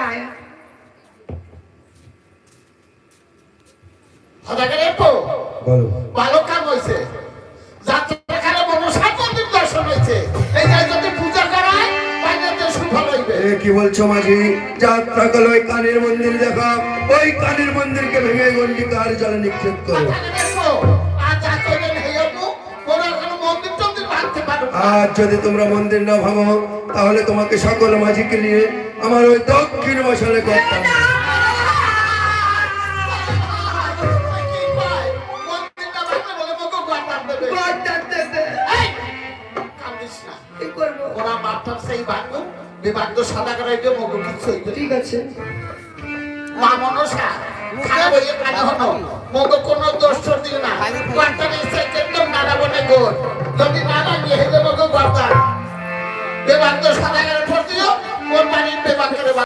যায় সদাগরের পো বলো ভালো কাম হয়েছে যাত্রাখানে মনসা মন্দির দর্শন হয়েছে এই যে যদি পূজা করায় বাইরে সুফল হইবে এ কি বলছো মাঝি? যাত্রা কাল ওই কানের মন্দির দেখা, ওই কানের মন্দিরকে ভেঙে গন্ডিকার জলে নিক্ষেপ করো। সদাগরের পো আর যা কইলেন হেয়বু কোনো কোনো মন্দির টন্দির ভাঙতে পারো না। আর যদি তোমরা মন্দির না ভাঙো তাহলে তোমাকে সকল মাঝিকে নিয়ে আমার ওই দক্ষিণ মশালে করতাম। কি কয়? মন্দিরটা ভাঙলে বলে মোকে গোয়াটার দেবে। গোয়াটার দেবে এই! কান্দিস না। কি করবো ওরা মাপটাপ সেই ভাঙবো, বিভাগ্য সদাগর হইবে, মোকে কিচ্ছু হইবে না। ঠিক আছে মা মনসা, খারাপ হইয়ে কানে হনো, মোকে কোনো দোষ টোষ দিও না। গোয়াটার ইচ্ছা একদম নাড়াবনে গোর। যদি না লাগিয়ে হেলে মোকে গোয়াটার। বিভাগ্য সদাগরের ফোর দিও, ওর বাড়ির বিভাগ্যের